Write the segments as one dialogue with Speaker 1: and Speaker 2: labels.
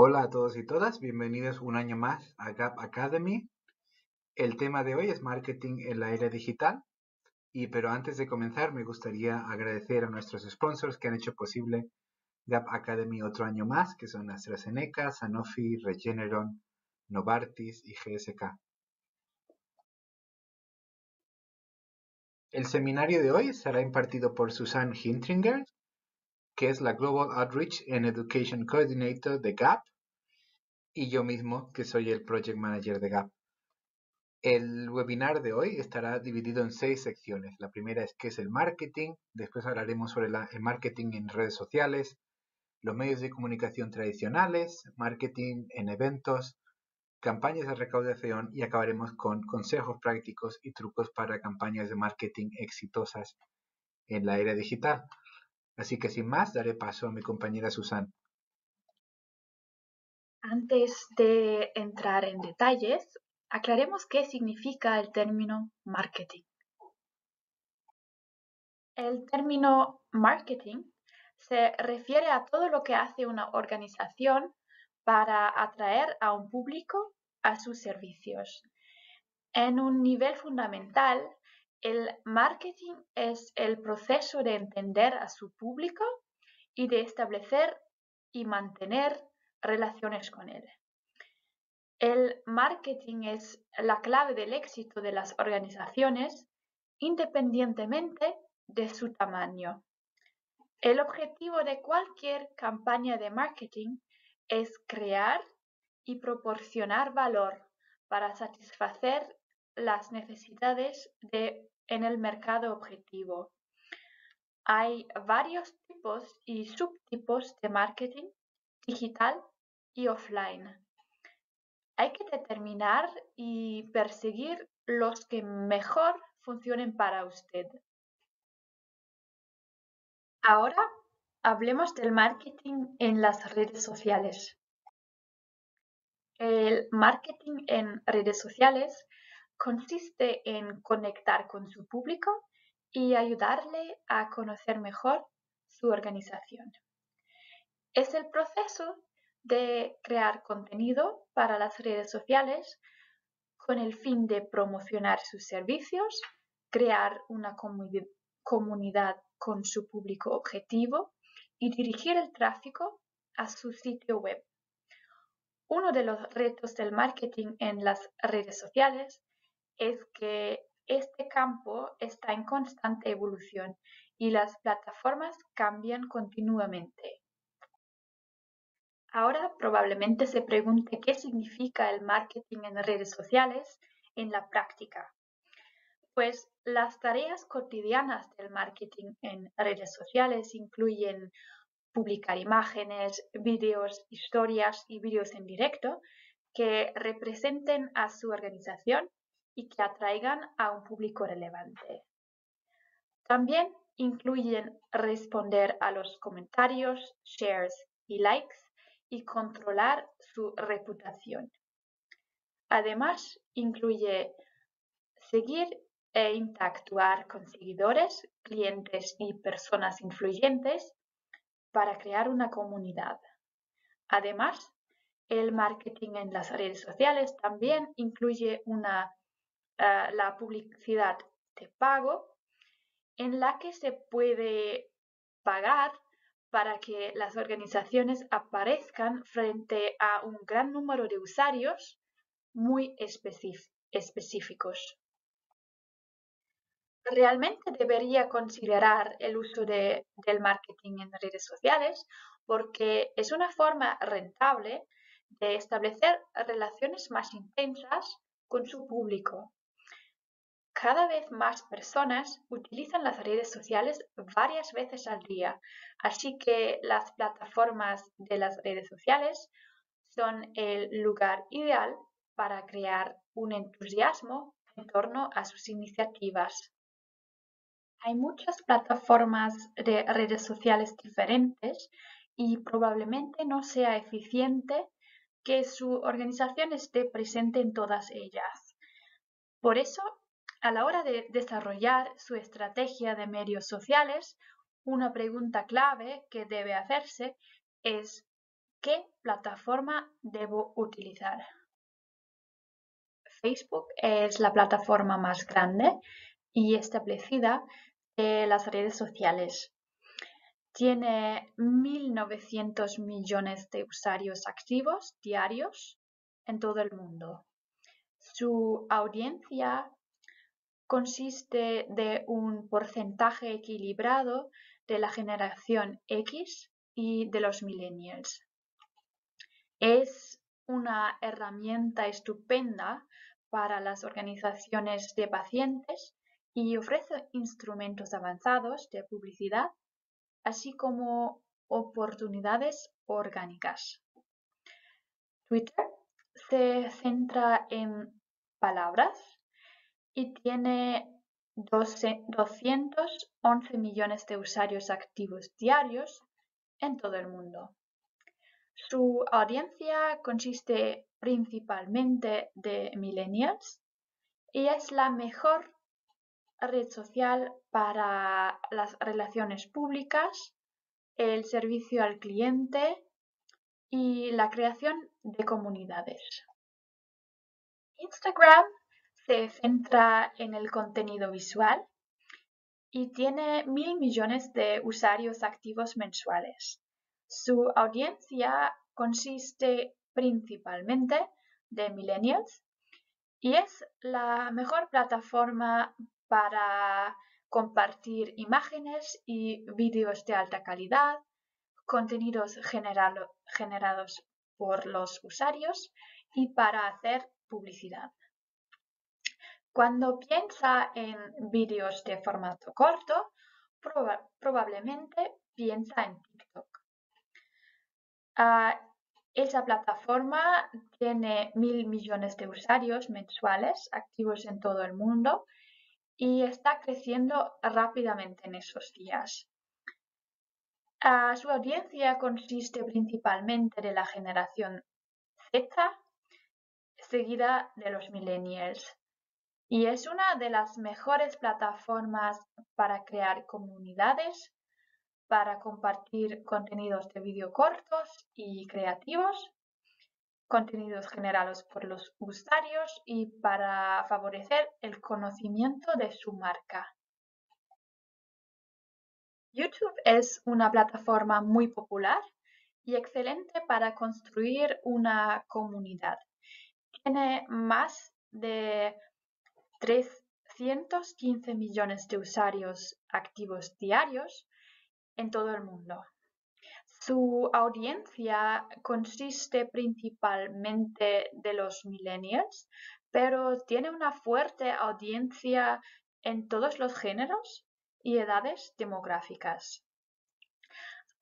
Speaker 1: Hola a todos y todas, bienvenidos un año más a Gap Academy. El tema de hoy es marketing en la era digital, pero antes de comenzar me gustaría agradecer a nuestros sponsors que han hecho posible Gap Academy otro año más, que son AstraZeneca, Sanofi, Regeneron, Novartis y GSK. El seminario de hoy será impartido por Susan Hintringer, que es la Global Outreach and Education Coordinator de Gap, y yo mismo, que soy el Project Manager de Gap. El webinar de hoy estará dividido en 6 secciones. La primera es qué es el marketing, después hablaremos sobre el marketing en redes sociales, los medios de comunicación tradicionales, marketing en eventos, campañas de recaudación y acabaremos con consejos prácticos y trucos para campañas de marketing exitosas en la era digital. Así que sin más, daré paso a mi compañera Susan.
Speaker 2: Antes de entrar en detalles, aclaremos qué significa el término marketing. El término marketing se refiere a todo lo que hace una organización para atraer a un público a sus servicios. En un nivel fundamental, el marketing es el proceso de entender a su público y de establecer y mantener relaciones con él. El marketing es la clave del éxito de las organizaciones independientemente de su tamaño. El objetivo de cualquier campaña de marketing es crear y proporcionar valor para satisfacer las necesidades en el mercado objetivo. Hay varios tipos y subtipos de marketing digital y offline. Hay que determinar y perseguir los que mejor funcionen para usted. Ahora hablemos del marketing en las redes sociales. El marketing en redes sociales consiste en conectar con su público y ayudarle a conocer mejor su organización. Es el proceso de crear contenido para las redes sociales con el fin de promocionar sus servicios, crear una comunidad con su público objetivo y dirigir el tráfico a su sitio web. Uno de los retos del marketing en las redes sociales es que este campo está en constante evolución y las plataformas cambian continuamente. Ahora probablemente se pregunte qué significa el marketing en redes sociales en la práctica. Pues las tareas cotidianas del marketing en redes sociales incluyen publicar imágenes, vídeos, historias y vídeos en directo que representen a su organización y que atraigan a un público relevante. También incluyen responder a los comentarios, shares y likes y controlar su reputación. Además, incluye seguir e interactuar con seguidores, clientes y personas influyentes para crear una comunidad. Además, el marketing en las redes sociales también incluye la publicidad de pago en la que se puede pagar para que las organizaciones aparezcan frente a un gran número de usuarios muy específicos. Realmente debería considerar el uso del marketing en redes sociales porque es una forma rentable de establecer relaciones más intensas con su público. Cada vez más personas utilizan las redes sociales varias veces al día, así que las plataformas de las redes sociales son el lugar ideal para crear un entusiasmo en torno a sus iniciativas. Hay muchas plataformas de redes sociales diferentes y probablemente no sea eficiente que su organización esté presente en todas ellas. Por eso, a la hora de desarrollar su estrategia de medios sociales, una pregunta clave que debe hacerse es ¿qué plataforma debo utilizar? Facebook es la plataforma más grande y establecida de las redes sociales. Tiene 1.900 millones de usuarios activos diarios en todo el mundo. Su audiencia consiste de un porcentaje equilibrado de la generación X y de los millennials. Es una herramienta estupenda para las organizaciones de pacientes y ofrece instrumentos avanzados de publicidad, así como oportunidades orgánicas. Twitter se centra en palabras y tiene 211 millones de usuarios activos diarios en todo el mundo. Su audiencia consiste principalmente de millennials y es la mejor red social para las relaciones públicas, el servicio al cliente y la creación de comunidades. Instagram se centra en el contenido visual y tiene 1.000 millones de usuarios activos mensuales. Su audiencia consiste principalmente de millennials y es la mejor plataforma para compartir imágenes y vídeos de alta calidad, contenidos generados por los usuarios y para hacer publicidad. Cuando piensa en vídeos de formato corto, probablemente piensa en TikTok. Esa plataforma tiene 1.000 millones de usuarios mensuales activos en todo el mundo y está creciendo rápidamente en esos días. Su audiencia consiste principalmente de la generación Z, seguida de los millennials, y es una de las mejores plataformas para crear comunidades, para compartir contenidos de vídeo cortos y creativos, contenidos generados por los usuarios y para favorecer el conocimiento de su marca. YouTube es una plataforma muy popular y excelente para construir una comunidad. Tiene más de 315 millones de usuarios activos diarios en todo el mundo. Su audiencia consiste principalmente de los millennials, pero tiene una fuerte audiencia en todos los géneros y edades demográficas.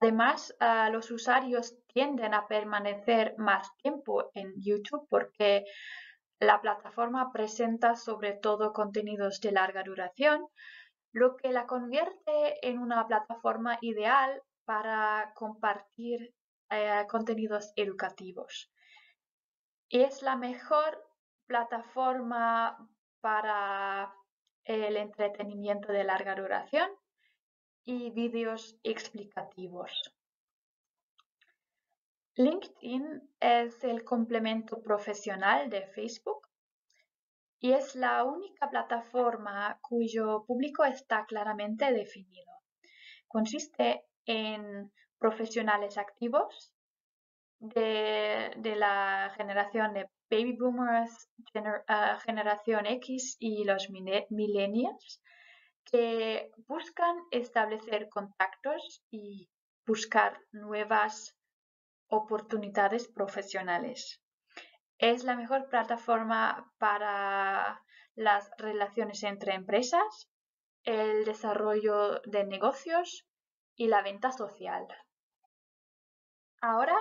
Speaker 2: Además, los usuarios tienden a permanecer más tiempo en YouTube porque la plataforma presenta sobre todo contenidos de larga duración, lo que la convierte en una plataforma ideal para compartir contenidos educativos. Es la mejor plataforma para el entretenimiento de larga duración y vídeos explicativos. LinkedIn es el complemento profesional de Facebook y es la única plataforma cuyo público está claramente definido. Consiste en profesionales activos de la generación de baby boomers, generación X y los millennials que buscan establecer contactos y buscar nuevas oportunidades profesionales. Es la mejor plataforma para las relaciones entre empresas, el desarrollo de negocios y la venta social. Ahora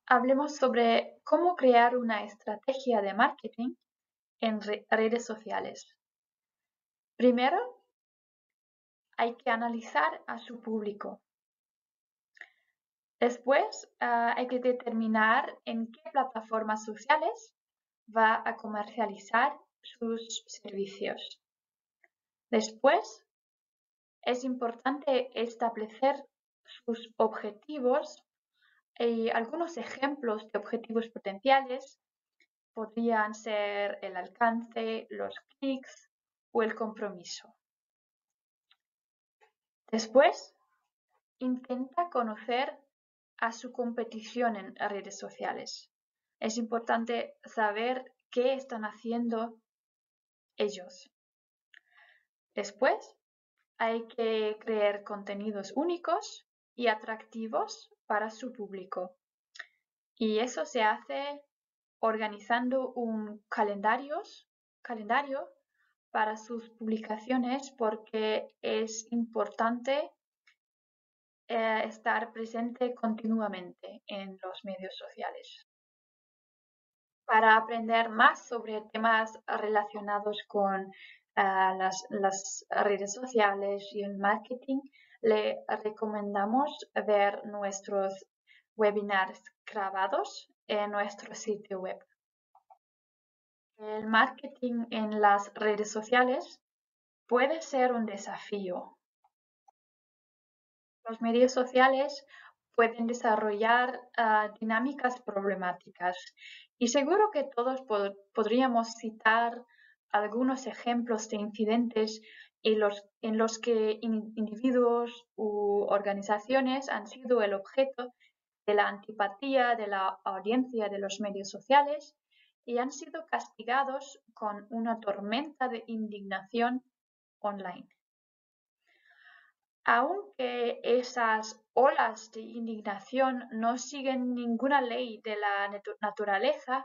Speaker 2: hablemos sobre cómo crear una estrategia de marketing en redes sociales. Primero, hay que analizar a su público. Después, hay que determinar en qué plataformas sociales va a comercializar sus servicios. Después, es importante establecer sus objetivos Y algunos ejemplos de objetivos potenciales podrían ser el alcance, los clics o el compromiso. Después, intenta conocer a su competición en redes sociales. Es importante saber qué están haciendo ellos. Después, hay que crear contenidos únicos y atractivos para su público. Y eso se hace organizando un calendario para sus publicaciones porque es importante estar presente continuamente en los medios sociales. Para aprender más sobre temas relacionados con las redes sociales y el marketing, le recomendamos ver nuestros webinars grabados en nuestro sitio web. El marketing en las redes sociales puede ser un desafío. Los medios sociales pueden desarrollar dinámicas problemáticas y seguro que todos podríamos citar algunos ejemplos de incidentes en los que individuos u organizaciones han sido el objeto de la antipatía de la audiencia de los medios sociales y han sido castigados con una tormenta de indignación online. Aunque esas olas de indignación no siguen ninguna ley de la naturaleza,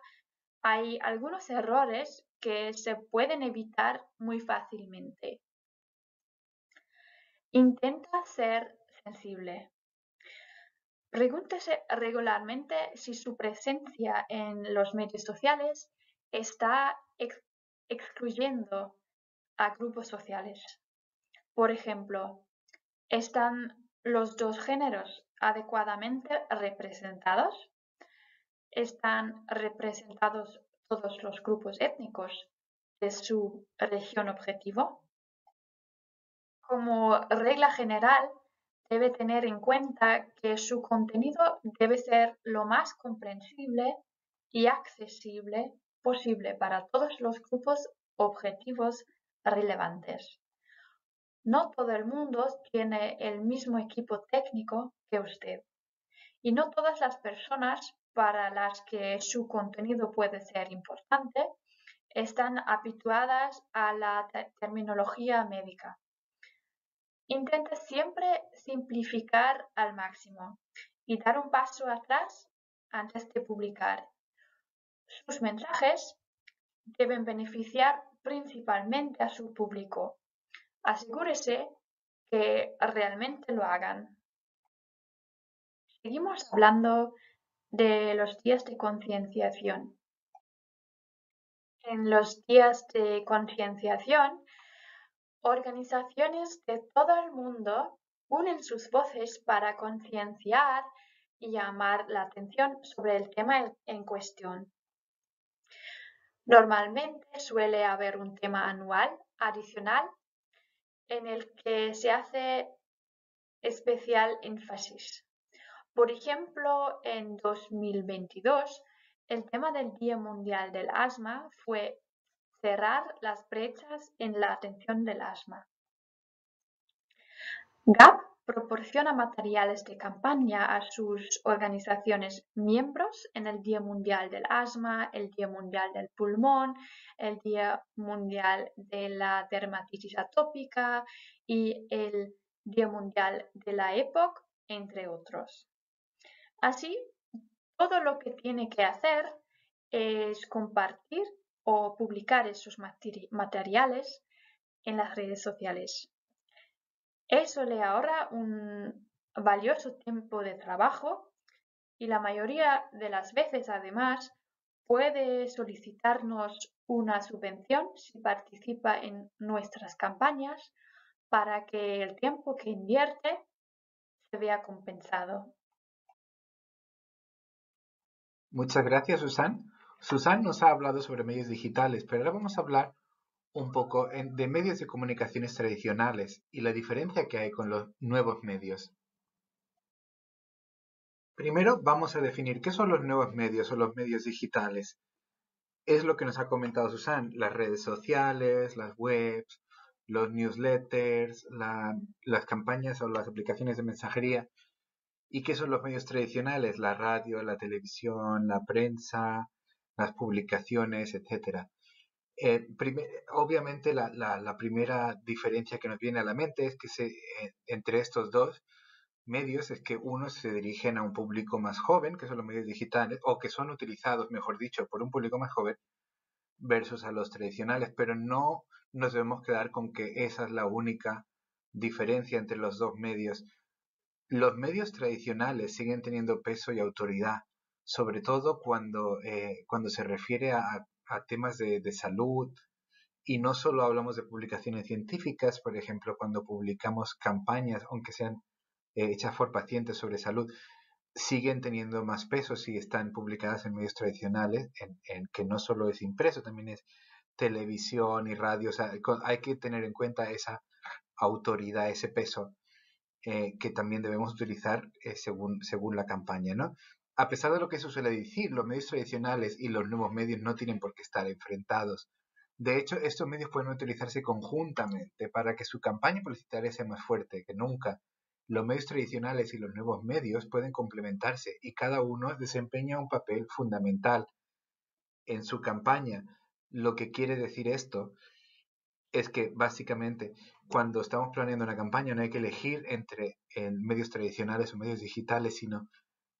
Speaker 2: hay algunos errores que se pueden evitar muy fácilmente. Intenta ser sensible. Pregúntese regularmente si su presencia en los medios sociales está excluyendo a grupos sociales. Por ejemplo, ¿están los dos géneros adecuadamente representados? ¿Están representados todos los grupos étnicos de su región objetivo? Como regla general, debe tener en cuenta que su contenido debe ser lo más comprensible y accesible posible para todos los grupos objetivos relevantes. No todo el mundo tiene el mismo equipo técnico que usted y no todas las personas para las que su contenido puede ser importante están habituadas a la terminología médica. Intenta siempre simplificar al máximo y dar un paso atrás antes de publicar. Sus mensajes deben beneficiar principalmente a su público. Asegúrese que realmente lo hagan. Seguimos hablando de los días de concienciación. En los días de concienciación, organizaciones de todo el mundo unen sus voces para concienciar y llamar la atención sobre el tema en cuestión. Normalmente suele haber un tema anual adicional en el que se hace especial énfasis. Por ejemplo, en 2022, el tema del Día Mundial del Asma fue cerrar las brechas en la atención del asma. GAP proporciona materiales de campaña a sus organizaciones miembros en el Día Mundial del Asma, el Día Mundial del Pulmón, el Día Mundial de la Dermatitis Atópica y el Día Mundial de la EPOC, entre otros. Así, todo lo que tiene que hacer es compartir o publicar esos materiales en las redes sociales. Eso le ahorra un valioso tiempo de trabajo y la mayoría de las veces, además, puede solicitarnos una subvención si participa en nuestras campañas para que el tiempo que invierte se vea compensado.
Speaker 1: Muchas gracias, Susan. Susan nos ha hablado sobre medios digitales, pero ahora vamos a hablar un poco de medios de comunicaciones tradicionales y la diferencia que hay con los nuevos medios. Primero vamos a definir qué son los nuevos medios o los medios digitales. Es lo que nos ha comentado Susan, las redes sociales, las webs, los newsletters, las campañas o las aplicaciones de mensajería. ¿Y qué son los medios tradicionales? La radio, la televisión, la prensa, las publicaciones, etcétera. Obviamente la primera diferencia que nos viene a la mente es que entre estos dos medios es que unos se dirigen a un público más joven, que son los medios digitales, o que son utilizados, mejor dicho, por un público más joven versus a los tradicionales, pero no nos debemos quedar con que esa es la única diferencia entre los dos medios. Los medios tradicionales siguen teniendo peso y autoridad, sobre todo cuando se refiere a temas de salud, y no solo hablamos de publicaciones científicas, por ejemplo, cuando publicamos campañas, aunque sean hechas por pacientes sobre salud, siguen teniendo más peso si están publicadas en medios tradicionales, en que no solo es impreso, también es televisión y radio. O sea, hay que tener en cuenta esa autoridad, ese peso que también debemos utilizar según la campaña, ¿no? A pesar de lo que se suele decir, los medios tradicionales y los nuevos medios no tienen por qué estar enfrentados. De hecho, estos medios pueden utilizarse conjuntamente para que su campaña publicitaria sea más fuerte que nunca. Los medios tradicionales y los nuevos medios pueden complementarse y cada uno desempeña un papel fundamental en su campaña. Lo que quiere decir esto es que básicamente cuando estamos planeando una campaña no hay que elegir entre medios tradicionales o medios digitales, sino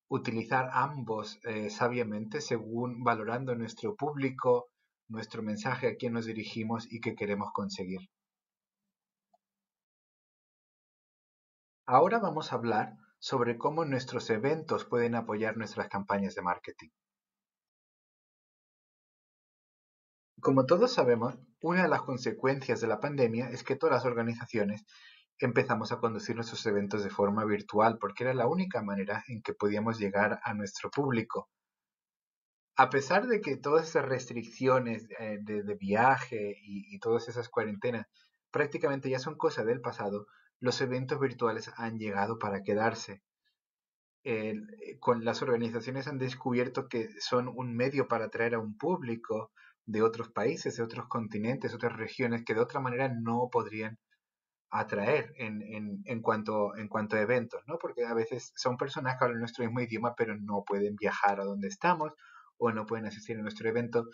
Speaker 1: utilizar ambos sabiamente según valorando nuestro público, nuestro mensaje, a quién nos dirigimos y qué queremos conseguir. Ahora vamos a hablar sobre cómo nuestros eventos pueden apoyar nuestras campañas de marketing. Como todos sabemos, una de las consecuencias de la pandemia es que todas las organizaciones empezamos a conducir nuestros eventos de forma virtual porque era la única manera en que podíamos llegar a nuestro público. A pesar de que todas esas restricciones de viaje y todas esas cuarentenas prácticamente ya son cosa del pasado, los eventos virtuales han llegado para quedarse. Con las organizaciones han descubierto que son un medio para atraer a un público de otros países, de otros continentes, otras regiones que de otra manera no podrían atraer en cuanto a eventos, ¿no? Porque a veces son personas que hablan nuestro mismo idioma, pero no pueden viajar a donde estamos o no pueden asistir a nuestro evento.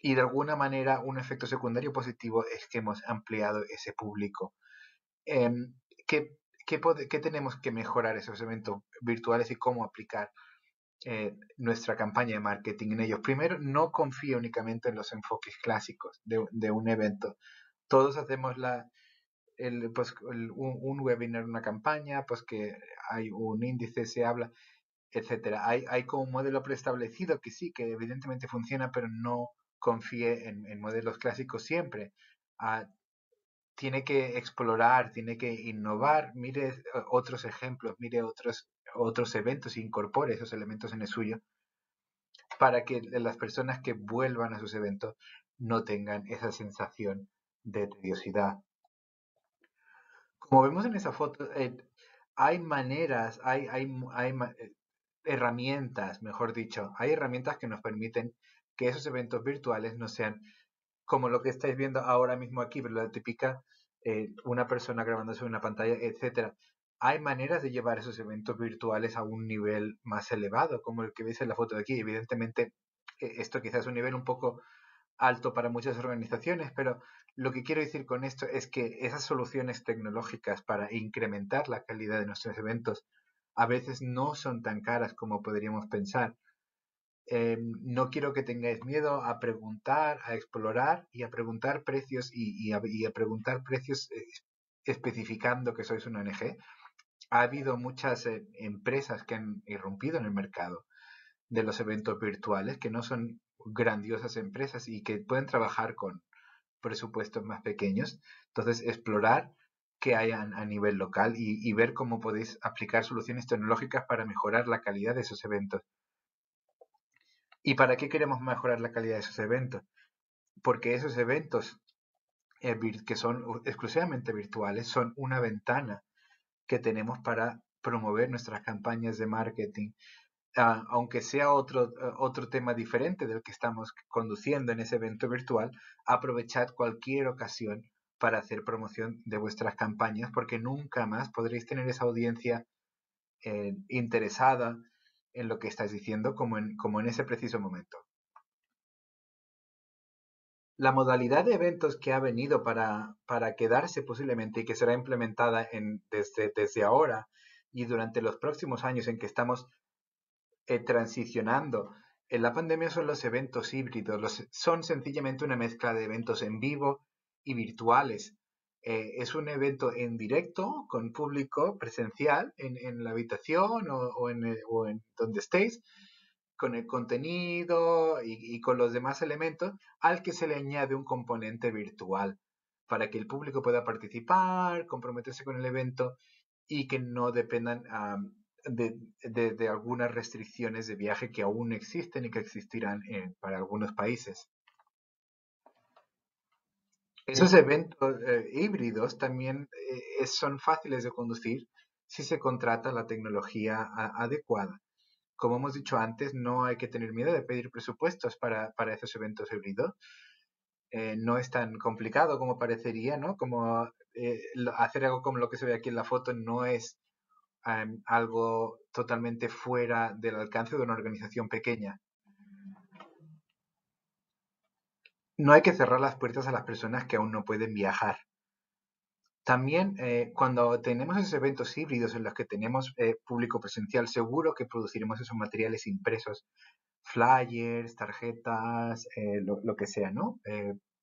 Speaker 1: Y de alguna manera un efecto secundario positivo es que hemos ampliado ese público. Em, ¿qué, qué tenemos que mejorar esos eventos virtuales y cómo aplicar nuestra campaña de marketing en ellos? Primero, no confíe únicamente en los enfoques clásicos de un evento. Todos hacemos un webinar, una campaña, pues que hay un índice, se habla, etcétera. Hay como un modelo preestablecido que sí, que evidentemente funciona, pero no confíe en modelos clásicos siempre. Ah, tiene que explorar, tiene que innovar, mire otros ejemplos, mire otros eventos, incorpore esos elementos en el suyo para que las personas que vuelvan a sus eventos no tengan esa sensación de tediosidad. Como vemos en esa foto, hay maneras, herramientas, mejor dicho, hay herramientas que nos permiten que esos eventos virtuales no sean como lo que estáis viendo ahora mismo aquí, pero la típica, una persona grabándose en una pantalla, etcétera. Hay maneras de llevar esos eventos virtuales a un nivel más elevado, como el que veis en la foto de aquí. Evidentemente, esto quizás es un nivel un poco alto para muchas organizaciones, pero lo que quiero decir con esto es que esas soluciones tecnológicas para incrementar la calidad de nuestros eventos a veces no son tan caras como podríamos pensar. No quiero que tengáis miedo a preguntar, a explorar y a preguntar precios y a preguntar precios especificando que sois una ONG. Ha habido muchas empresas que han irrumpido en el mercado de los eventos virtuales, que no son grandiosas empresas y que pueden trabajar con presupuestos más pequeños. Entonces, explorar qué hay a nivel local y ver cómo podéis aplicar soluciones tecnológicas para mejorar la calidad de esos eventos. ¿Y para qué queremos mejorar la calidad de esos eventos? Porque esos eventos que son exclusivamente virtuales son una ventana que tenemos para promover nuestras campañas de marketing, aunque sea otro tema diferente del que estamos conduciendo en ese evento virtual, aprovechad cualquier ocasión para hacer promoción de vuestras campañas, porque nunca más podréis tener esa audiencia interesada en lo que estáis diciendo como en ese preciso momento. La modalidad de eventos que ha venido para quedarse posiblemente y que será implementada desde ahora y durante los próximos años en que estamos transicionando en la pandemia son los eventos híbridos. Son sencillamente una mezcla de eventos en vivo y virtuales. Es un evento en directo con público presencial en la habitación o en donde estéis, con el contenido y con los demás elementos, al que se le añade un componente virtual para que el público pueda participar, comprometerse con el evento y que no dependan de algunas restricciones de viaje que aún existen y que existirán para algunos países. Esos eventos híbridos también son fáciles de conducir si se contrata la tecnología adecuada. Como hemos dicho antes, no hay que tener miedo de pedir presupuestos para esos eventos híbridos. No es tan complicado como parecería, ¿no? Como hacer algo como lo que se ve aquí en la foto no es algo totalmente fuera del alcance de una organización pequeña. No hay que cerrar las puertas a las personas que aún no pueden viajar. También cuando tenemos esos eventos híbridos en los que tenemos público presencial, seguro que produciremos esos materiales impresos, flyers, tarjetas, lo que sea, ¿no?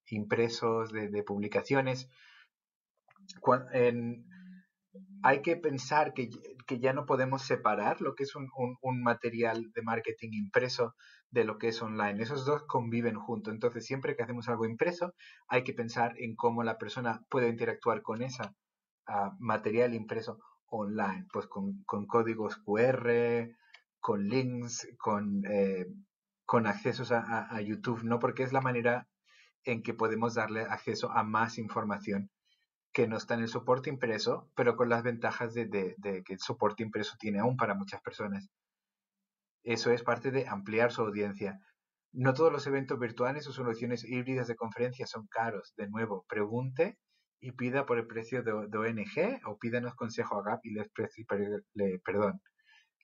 Speaker 1: Impresos de publicaciones. Hay que pensar que ya no podemos separar lo que es un material de marketing impreso de lo que es online. Esos dos conviven juntos. Entonces, siempre que hacemos algo impreso, hay que pensar en cómo la persona puede interactuar con ese material impreso online, pues con códigos QR, con links, con accesos a YouTube, ¿no? Porque es la manera en que podemos darle acceso a más información que no está en el soporte impreso, pero con las ventajas de que el soporte impreso tiene aún para muchas personas. Eso es parte de ampliar su audiencia. No todos los eventos virtuales o soluciones híbridas de conferencia son caros. De nuevo, pregunte y pida por el precio de ONG o pídanos consejo a GAP y le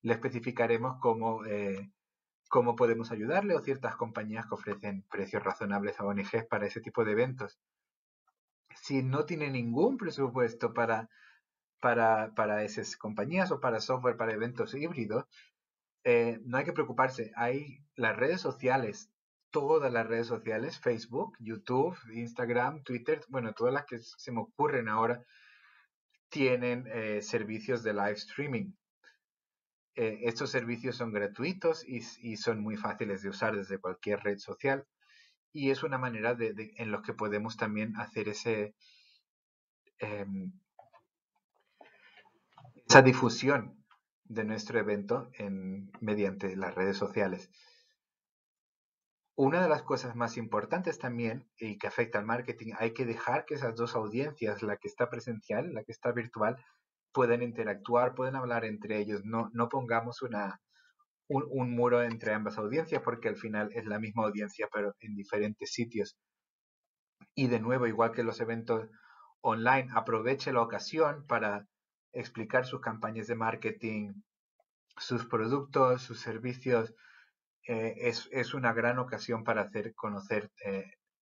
Speaker 1: especificaremos cómo podemos ayudarle o ciertas compañías que ofrecen precios razonables a ONGs para ese tipo de eventos. Si no tiene ningún presupuesto para esas compañías o para software para eventos híbridos, no hay que preocuparse. Hay las redes sociales, todas las redes sociales, Facebook, YouTube, Instagram, Twitter, bueno, todas las que se me ocurren ahora, tienen servicios de live streaming. Estos servicios son gratuitos y son muy fáciles de usar desde cualquier red social. Y es una manera en los que podemos también hacer esa difusión de nuestro evento mediante las redes sociales. Una de las cosas más importantes también y que afecta al marketing, hay que dejar que esas dos audiencias, la que está presencial, la que está virtual, puedan interactuar, puedan hablar entre ellos. No pongamos un muro entre ambas audiencias porque al final es la misma audiencia pero en diferentes sitios. Y de nuevo, igual que los eventos online, aproveche la ocasión para explicar sus campañas de marketing, sus productos, sus servicios. Es una gran ocasión para hacer conocer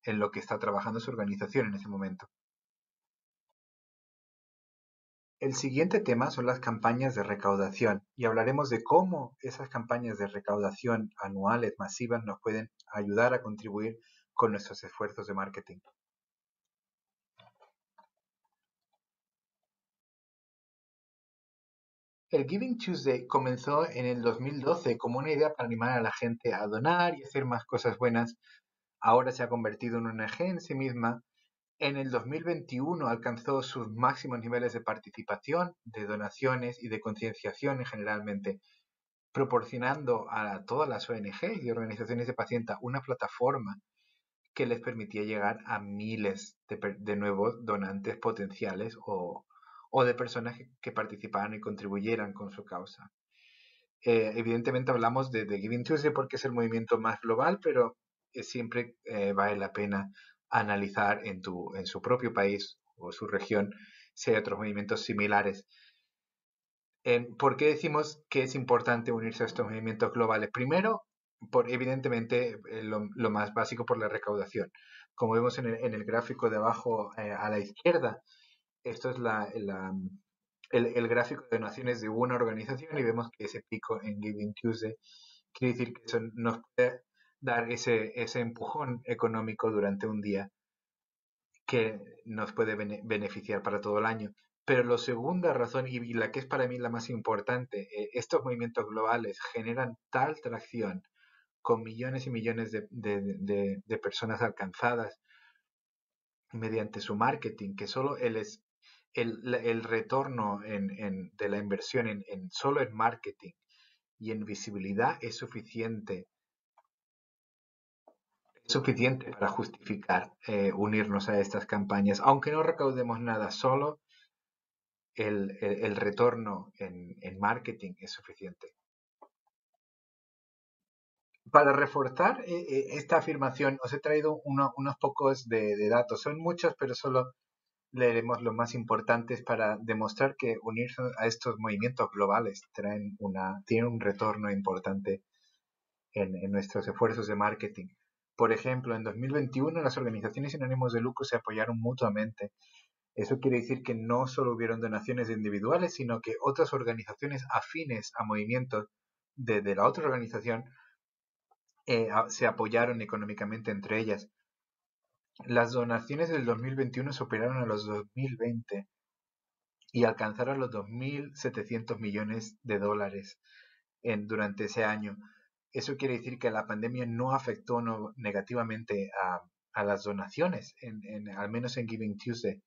Speaker 1: en lo que está trabajando su organización en ese momento. El siguiente tema son las campañas de recaudación y hablaremos de cómo esas campañas de recaudación anuales masivas nos pueden ayudar a contribuir con nuestros esfuerzos de marketing. El Giving Tuesday comenzó en el 2012 como una idea para animar a la gente a donar y hacer más cosas buenas. Ahora se ha convertido en una ONG en sí misma. En el 2021 alcanzó sus máximos niveles de participación, de donaciones y de concienciación generalmente, proporcionando a todas las ONGs y organizaciones de pacientes una plataforma que les permitía llegar a miles de nuevos donantes potenciales o o de personas que participaran y contribuyeran con su causa. Evidentemente hablamos de Giving Tuesday porque es el movimiento más global, pero siempre vale la pena analizar en su propio país o su región si hay otros movimientos similares. ¿Por qué decimos que es importante unirse a estos movimientos globales? Primero, evidentemente, lo más básico por la recaudación. Como vemos en el gráfico de abajo a la izquierda, esto es el gráfico de donaciones de una organización y vemos que ese pico en Giving Tuesday quiere decir que eso nos puede dar ese empujón económico durante un día que nos puede beneficiar para todo el año. Pero la segunda razón, y la que es para mí la más importante, estos movimientos globales generan tal tracción con millones y millones de personas alcanzadas mediante su marketing, que solo el retorno de la inversión solo en marketing y en visibilidad es suficiente para justificar unirnos a estas campañas. Aunque no recaudemos nada, solo el retorno en marketing es suficiente. Para reforzar esta afirmación, os he traído unos pocos de datos. Son muchos, pero solo leeremos los más importantes para demostrar que unirse a estos movimientos globales tiene un retorno importante en nuestros esfuerzos de marketing. Por ejemplo, en 2021 las organizaciones sin ánimos de lucro se apoyaron mutuamente. Eso quiere decir que no solo hubieron donaciones individuales, sino que otras organizaciones afines a movimientos de la otra organización se apoyaron económicamente entre ellas. Las donaciones del 2021 superaron a los 2020 y alcanzaron los 2.700 millones de dólares durante ese año. Eso quiere decir que la pandemia no afectó negativamente a las donaciones, al menos en Giving Tuesday.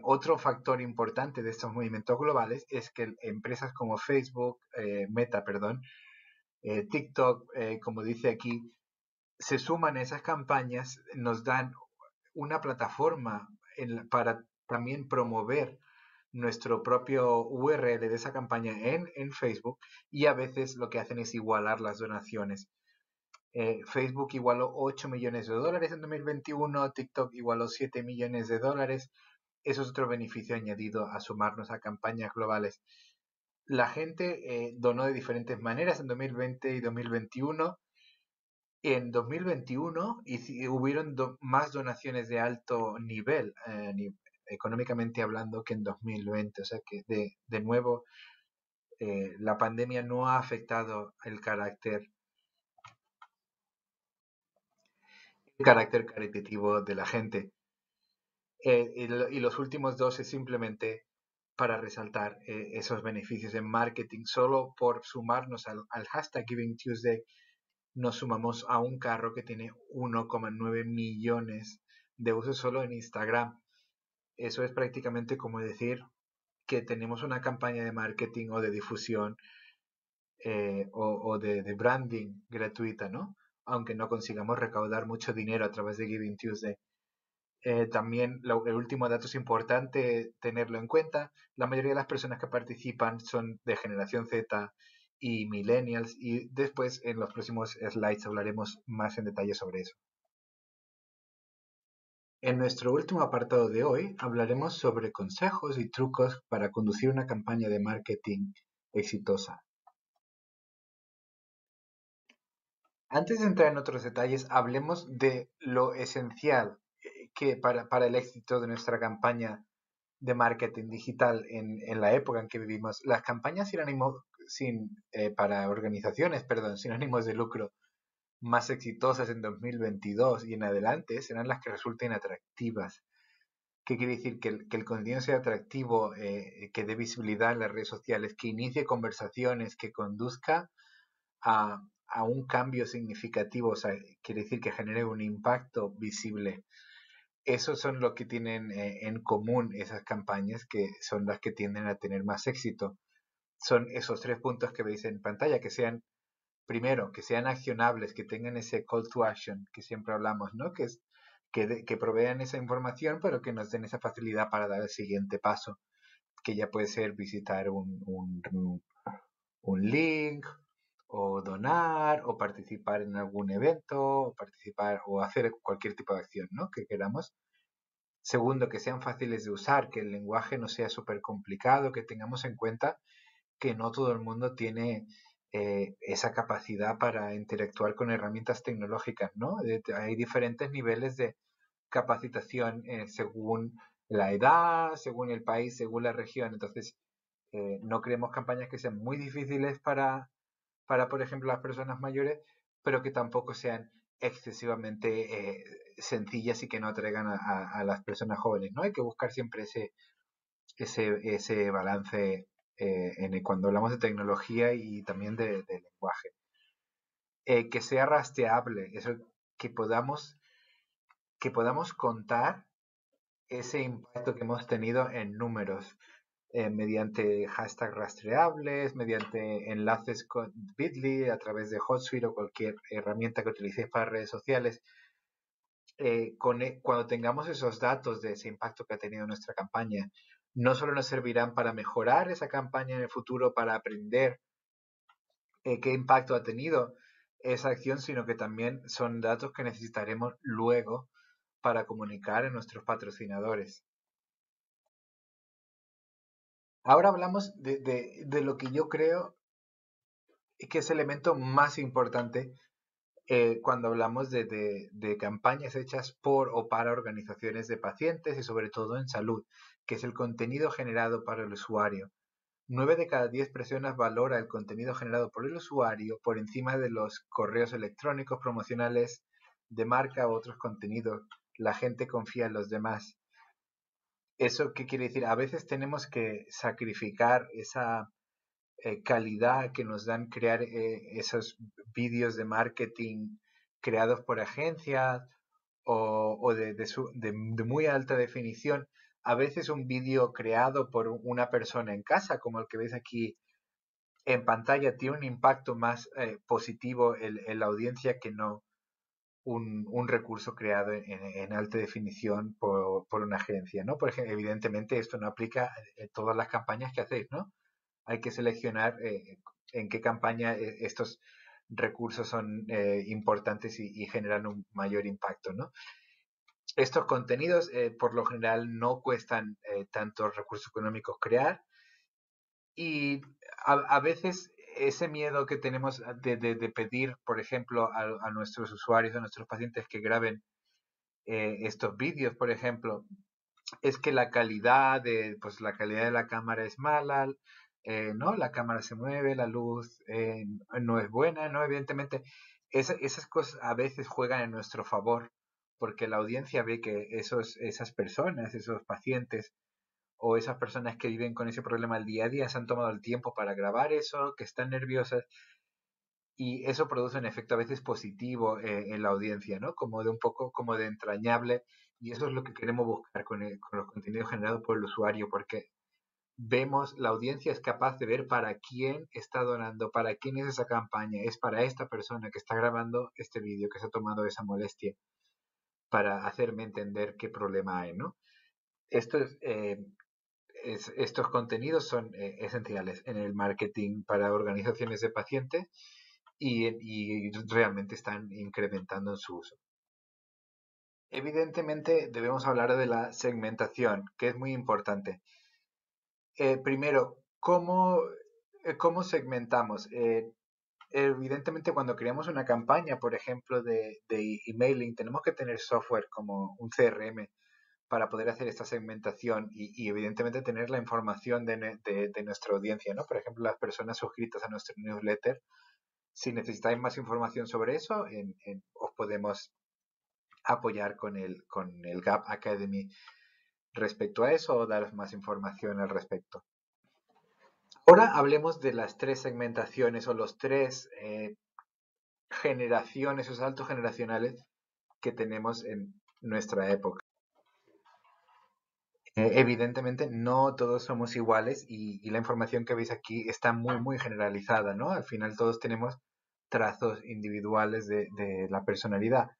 Speaker 1: Otro factor importante de estos movimientos globales es que empresas como Facebook, Meta, perdón, TikTok, como dice aquí, se suman a esas campañas, nos dan una plataforma para también promover nuestro propio URL de esa campaña en Facebook y a veces lo que hacen es igualar las donaciones. Facebook igualó 8 millones de dólares en 2021, TikTok igualó 7 millones de dólares. Eso es otro beneficio añadido a sumarnos a campañas globales. La gente donó de diferentes maneras en 2020 y 2021. En 2021 hubieron más donaciones de alto nivel, económicamente hablando, que en 2020. O sea que de nuevo la pandemia no ha afectado el carácter caritativo de la gente. Y los últimos dos es simplemente para resaltar esos beneficios en marketing. Solo por sumarnos al hashtag Giving Tuesday nos sumamos a un carro que tiene 1,9 millones de usos solo en Instagram. Eso es prácticamente como decir que tenemos una campaña de marketing o de difusión o de branding gratuita, ¿no? Aunque no consigamos recaudar mucho dinero a través de Giving Tuesday. También el último dato es importante tenerlo en cuenta. La mayoría de las personas que participan son de generación Z y millennials y después en los próximos slides hablaremos más en detalle sobre eso. En nuestro último apartado de hoy hablaremos sobre consejos y trucos para conducir una campaña de marketing exitosa. Antes de entrar en otros detalles, hablemos de lo esencial que para el éxito de nuestra campaña de marketing digital en la época en que vivimos. Las campañas para organizaciones, sin ánimos de lucro, más exitosas en 2022 y en adelante serán las que resulten atractivas. ¿Qué quiere decir? Que el contenido sea atractivo, que dé visibilidad en las redes sociales, que inicie conversaciones, que conduzca a un cambio significativo, o sea, quiere decir que genere un impacto visible. Esos son lo que tienen en común esas campañas, que son las que tienden a tener más éxito. Son esos 3 puntos que veis en pantalla, que sean, primero, que sean accionables, que tengan ese call to action que siempre hablamos, ¿no? Que es que provean esa información, pero que nos den esa facilidad para dar el siguiente paso, que ya puede ser visitar un link, o donar, o participar en algún evento, o participar o hacer cualquier tipo de acción, ¿no?, que queramos. Segundo, que sean fáciles de usar, que el lenguaje no sea súper complicado, que tengamos en cuenta que no todo el mundo tiene esa capacidad para interactuar con herramientas tecnológicas, ¿no? Hay diferentes niveles de capacitación según la edad, según el país, según la región. Entonces, no creemos campañas que sean muy difíciles por ejemplo, las personas mayores, pero que tampoco sean excesivamente sencillas y que no atraigan a las personas jóvenes, ¿no? Hay que buscar siempre ese balance cuando hablamos de tecnología y también de lenguaje. Que sea rastreable, eso, que podamos, que podamos contar ese impacto que hemos tenido en números, mediante hashtags rastreables, mediante enlaces con Bitly, a través de Hotsuite o cualquier herramienta que utilicéis para redes sociales. Cuando tengamos esos datos de ese impacto que ha tenido nuestra campaña, no solo nos servirán para mejorar esa campaña en el futuro, para aprender qué impacto ha tenido esa acción, sino que también son datos que necesitaremos luego para comunicar a nuestros patrocinadores. Ahora hablamos de lo que yo creo que es el elemento más importante cuando hablamos de campañas hechas por o para organizaciones de pacientes y sobre todo en salud, que es el contenido generado para el usuario. 9 de cada 10 personas valora el contenido generado por el usuario por encima de los correos electrónicos promocionales de marca u otros contenidos. La gente confía en los demás. ¿Eso qué quiere decir? A veces tenemos que sacrificar esa calidad que nos dan crear esos vídeos de marketing creados por agencias o de muy alta definición. A veces un vídeo creado por una persona en casa, como el que ves aquí en pantalla, tiene un impacto más positivo en la audiencia que no un recurso creado en alta definición por una agencia, ¿no? Por ejemplo, evidentemente esto no aplica en todas las campañas que hacéis, ¿no? Hay que seleccionar en qué campaña estos recursos son importantes y generan un mayor impacto, ¿no? Estos contenidos por lo general no cuestan tantos recursos económicos crear y a veces ese miedo que tenemos de pedir, por ejemplo, a nuestros usuarios, a nuestros pacientes que graben estos vídeos, por ejemplo, es que pues la calidad de la cámara es mala, ¿no? La cámara se mueve, la luz no es buena, ¿no? Evidentemente, esas cosas a veces juegan en nuestro favor, porque la audiencia ve que esas personas, esos pacientes o esas personas que viven con ese problema al día a día se han tomado el tiempo para grabar eso, que están nerviosas y eso produce un efecto a veces positivo en la audiencia, ¿no? Como de un poco como de entrañable y eso es lo que queremos buscar con los contenidos generados por el usuario porque vemos, la audiencia es capaz de ver para quién está donando, para quién es esa campaña, es para esta persona que está grabando este vídeo, que se ha tomado esa molestia para hacerme entender qué problema hay, ¿no? Estos, estos contenidos son esenciales en el marketing para organizaciones de pacientes y realmente están incrementando en su uso. Evidentemente debemos hablar de la segmentación, que es muy importante. Primero, ¿cómo segmentamos? Evidentemente cuando creamos una campaña, por ejemplo, de emailing, tenemos que tener software como un CRM para poder hacer esta segmentación y evidentemente tener la información de nuestra audiencia, ¿no? Por ejemplo, las personas suscritas a nuestro newsletter. Si necesitáis más información sobre eso, os podemos apoyar con el Gap Academy respecto a eso o daros más información al respecto. Ahora hablemos de las tres segmentaciones o los tres generaciones o saltos generacionales que tenemos en nuestra época. Evidentemente no todos somos iguales y la información que veis aquí está muy generalizada, ¿no? Al final todos tenemos trazos individuales de la personalidad.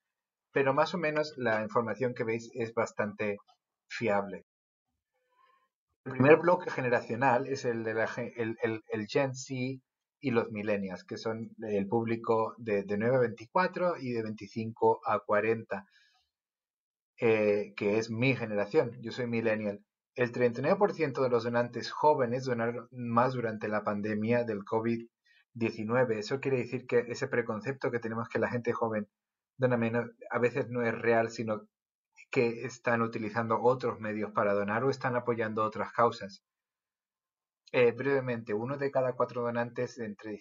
Speaker 1: pero más o menos la información que veis es bastante fiable. El primer bloque generacional es el de el Gen Z y los millennials, que son el público de 9 a 24 y de 25 a 40, que es mi generación. Yo soy millennial. El 39% de los donantes jóvenes donaron más durante la pandemia del COVID-19. Eso quiere decir que ese preconcepto que tenemos que la gente joven dona menos, a veces no es real, sino que están utilizando otros medios para donar o están apoyando otras causas. Brevemente, uno de cada cuatro donantes entre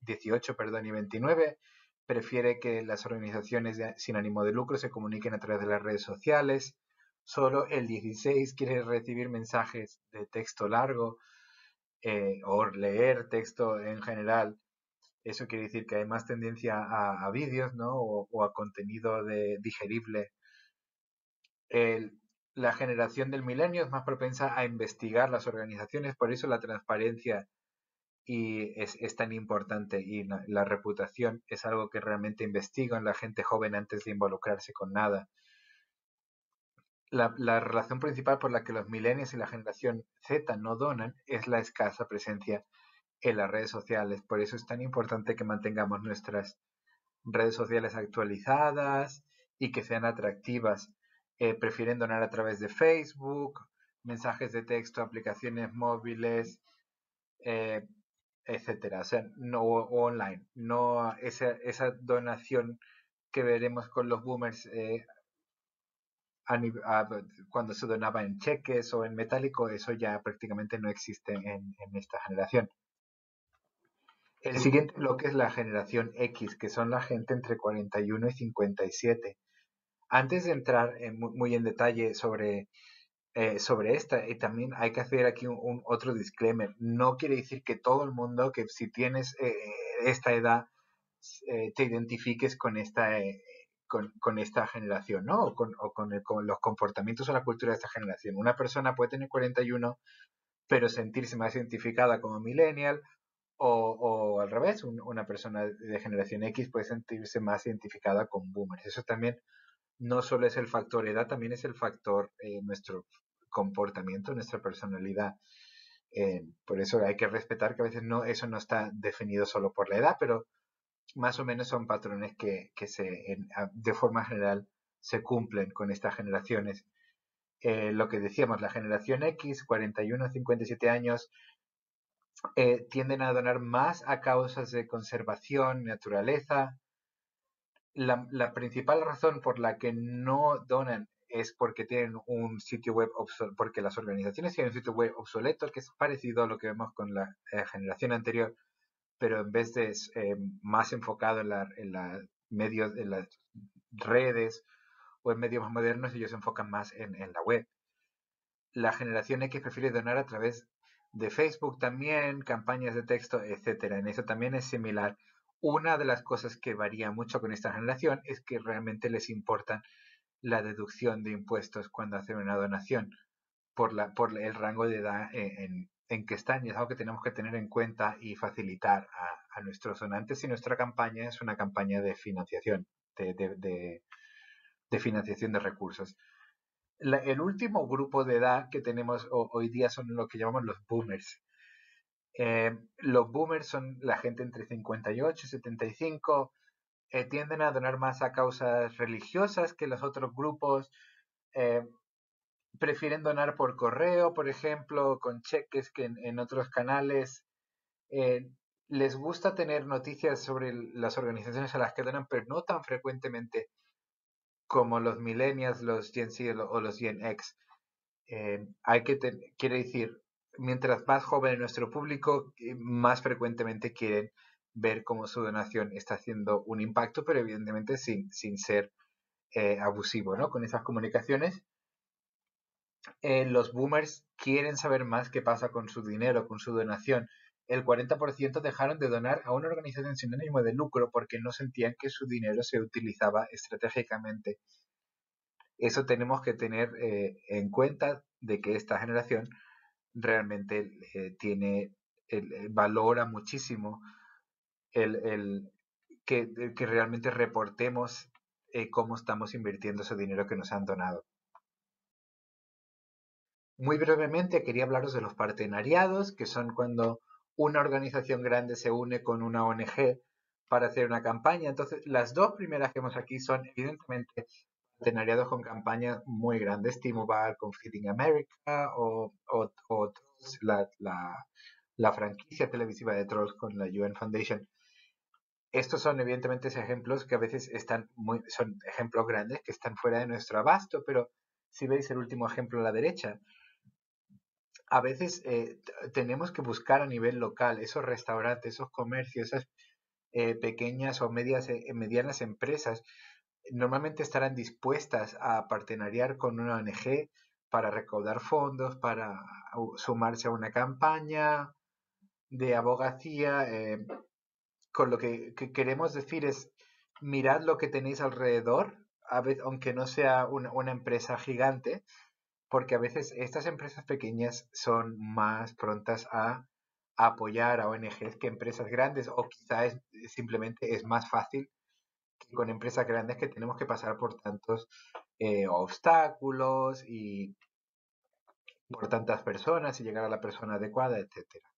Speaker 1: 18 y 29 prefiere que las organizaciones sin ánimo de lucro se comuniquen a través de las redes sociales. Solo el 16 quiere recibir mensajes de texto largo o leer texto en general. Eso quiere decir que hay más tendencia a vídeos, ¿no? O a contenido digerible. El, la generación del milenio es más propensa a investigar las organizaciones, por eso la transparencia es tan importante y la reputación es algo que realmente investigan la gente joven antes de involucrarse con nada. La relación principal por la que los millennials y la generación Z no donan es la escasa presencia en las redes sociales. Por eso es tan importante que mantengamos nuestras redes sociales actualizadas y que sean atractivas. Prefieren donar a través de Facebook, mensajes de texto, aplicaciones móviles, eh, etcétera, o sea, no o online, no esa donación que veremos con los boomers cuando se donaba en cheques o en metálico, eso ya prácticamente no existe en esta generación. El siguiente bloque es la generación X, que son la gente entre 41 y 57. Antes de entrar muy en detalle sobre esta, y también hay que hacer aquí otro disclaimer. No quiere decir que todo el mundo, que si tienes esta edad, te identifiques con esta generación, ¿no? Con los comportamientos o la cultura de esta generación. Una persona puede tener 41, pero sentirse más identificada como millennial, o al revés, una persona de generación X puede sentirse más identificada con boomers. Eso también no solo es el factor edad, también es el factor nuestro comportamiento, nuestra personalidad. Por eso hay que respetar que a veces eso no está definido solo por la edad, pero más o menos son patrones que de forma general se cumplen con estas generaciones. Lo que decíamos, la generación X, 41 a 57 años, tienden a donar más a causas de conservación, naturaleza. La principal razón por la que no donan es porque tienen un sitio web obsoleto, porque las organizaciones tienen un sitio web obsoleto, que es parecido a lo que vemos con la generación anterior, pero en vez de más enfocado medios, en las redes o en medios más modernos, ellos se enfocan más en la web. La generación X prefiere donar a través de Facebook también, campañas de texto, etcétera. En eso también es similar. Una de las cosas que varía mucho con esta generación es que realmente les importa la deducción de impuestos cuando hacen una donación por el rango de edad en que están, y es algo que tenemos que tener en cuenta y facilitar a nuestros donantes, si nuestra campaña es una campaña de financiación, de financiación de recursos. El último grupo de edad que tenemos hoy día son lo que llamamos los boomers. Los boomers son la gente entre 58 y 75, tienden a donar más a causas religiosas que los otros grupos, eh, prefieren donar por correo, por ejemplo, con cheques que en otros canales. Eh, Les gusta tener noticias sobre las organizaciones a las que donan, pero no tan frecuentemente como los millennials, los Gen Z o los Gen X. Quiere decir, mientras más joven nuestro público, más frecuentemente quieren ver cómo su donación está haciendo un impacto, pero evidentemente sin ser abusivo, ¿no? Con esas comunicaciones. Los boomers quieren saber más qué pasa con su dinero, con su donación. El 40% dejaron de donar a una organización sin ánimo de lucro porque no sentían que su dinero se utilizaba estratégicamente. Eso tenemos que tener en cuenta de que esta generación realmente valora muchísimo el que realmente reportemos cómo estamos invirtiendo ese dinero que nos han donado. Muy brevemente quería hablaros de los partenariados, que son cuando una organización grande se une con una ONG para hacer una campaña. Entonces, las dos primeras que vemos aquí son evidentemente partenariados con campañas muy grandes, T-Mobile con Feeding America o Trolls, la franquicia televisiva de Trolls con la UN Foundation. Estos son evidentemente ejemplos que a veces son ejemplos grandes que están fuera de nuestro abasto, pero si veis el último ejemplo a la derecha, a veces tenemos que buscar a nivel local esos restaurantes, esos comercios, esas pequeñas o medianas empresas. Normalmente estarán dispuestas a partenariar con una ONG para recaudar fondos, para sumarse a una campaña de abogacía. Con lo que queremos decir es, mirad lo que tenéis alrededor, aunque no sea una empresa gigante, porque a veces estas empresas pequeñas son más prontas a apoyar a ONGs que empresas grandes, o quizás simplemente es más fácil que con empresas grandes que tenemos que pasar por tantos obstáculos y por tantas personas y llegar a la persona adecuada, etcétera.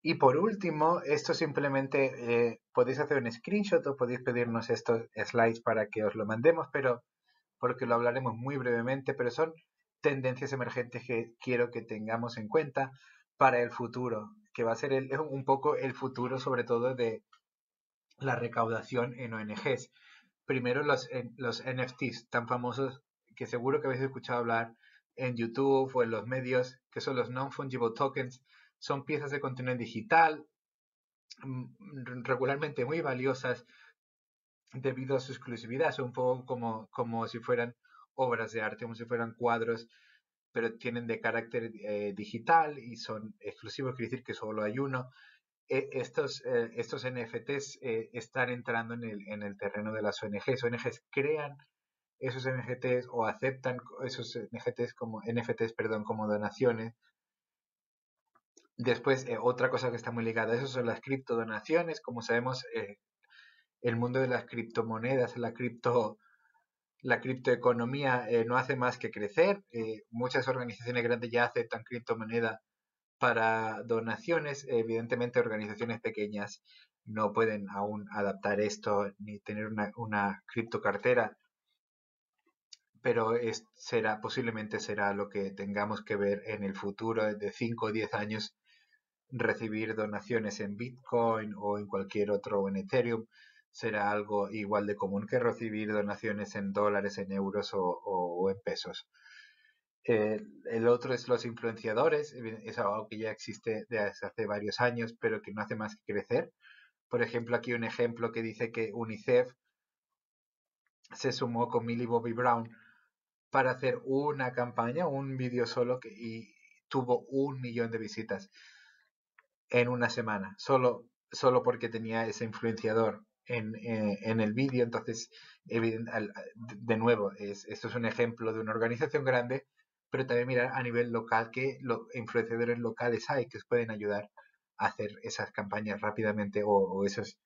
Speaker 1: Y por último, esto simplemente podéis hacer un screenshot o podéis pedirnos estos slides para que os lo mandemos, pero porque lo hablaremos muy brevemente, pero son tendencias emergentes que quiero que tengamos en cuenta para el futuro, que va a ser un poco el futuro sobre todo de la recaudación en ONGs. Primero los NFTs tan famosos que seguro que habéis escuchado hablar en YouTube o en los medios, que son los Non-Fungible Tokens. Son piezas de contenido digital regularmente muy valiosas debido a su exclusividad. Son un poco como si fueran obras de arte, como si fueran cuadros, pero tienen de carácter digital y son exclusivos, quiere decir que solo hay uno. Estos NFTs están entrando en el terreno de las ONGs. ONGs crean esos NFTs o aceptan esos NFTs como donaciones. Después, otra cosa que está muy ligada a eso son las criptodonaciones. Como sabemos, el mundo de las criptomonedas, la criptoeconomía no hace más que crecer. Muchas organizaciones grandes ya aceptan criptomoneda para donaciones. Evidentemente, organizaciones pequeñas no pueden aún adaptar esto ni tener una criptocartera, pero posiblemente será lo que tengamos que ver en el futuro de 5 o 10 años, recibir donaciones en Bitcoin o en cualquier otro, o en Ethereum, será algo igual de común que recibir donaciones en dólares, en euros o en pesos. El otro es los influenciadores, es algo que ya existe desde hace varios años, pero que no hace más que crecer. Por ejemplo, aquí un ejemplo que dice que UNICEF se sumó con Millie Bobby Brown para hacer una campaña, un vídeo solo, y tuvo 1 millón de visitas en una semana, solo porque tenía ese influenciador en el vídeo. Entonces, de nuevo, esto es un ejemplo de una organización grande, pero también mirar a nivel local qué influenciadores locales hay que os pueden ayudar a hacer esas campañas rápidamente o esos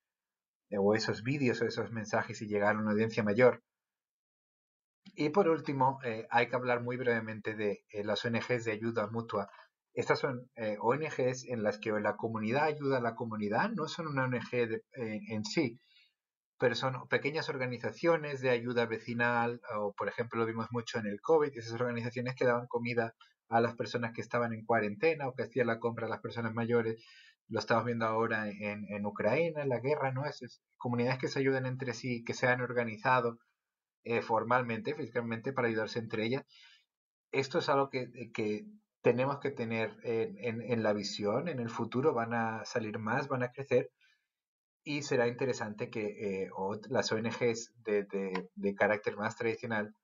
Speaker 1: vídeos o esos mensajes y llegar a una audiencia mayor. Y por último, hay que hablar muy brevemente de las ONGs de ayuda mutua. Estas son ONGs en las que la comunidad ayuda a la comunidad, no son una ONG en sí, pero son pequeñas organizaciones de ayuda vecinal, o por ejemplo lo vimos mucho en el COVID, esas organizaciones que daban comida a las personas que estaban en cuarentena o que hacían la compra a las personas mayores. Lo estamos viendo ahora en Ucrania, en la guerra, ¿no? Esas comunidades que se ayudan entre sí, que se han organizado formalmente, fiscalmente, para ayudarse entre ellas. Esto es algo que tenemos que tener en la visión. En el futuro van a salir más, van a crecer, y será interesante que las ONGs de carácter más tradicional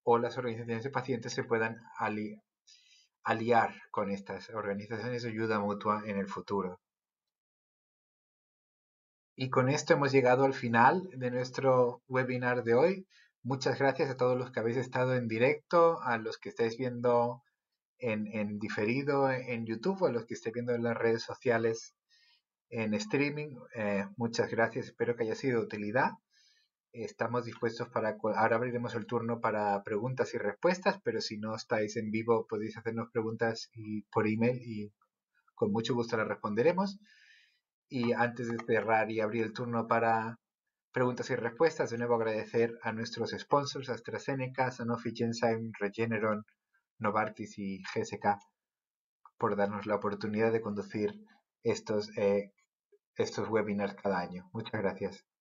Speaker 1: o las organizaciones de pacientes se puedan aliar con estas organizaciones de ayuda mutua en el futuro. Y con esto hemos llegado al final de nuestro webinar de hoy. Muchas gracias a todos los que habéis estado en directo, a los que estáis viendo en diferido en YouTube, o a los que estáis viendo en las redes sociales en streaming. Muchas gracias, espero que haya sido de utilidad. estamos dispuestos para... Ahora abriremos el turno para preguntas y respuestas, pero si no estáis en vivo podéis hacernos preguntas por email y con mucho gusto las responderemos. Y antes de cerrar y abrir el turno para preguntas y respuestas, de nuevo agradecer a nuestros sponsors, AstraZeneca, Sanofi Genzyme, Regeneron, Novartis y GSK, por darnos la oportunidad de conducir estos webinars cada año. Muchas gracias.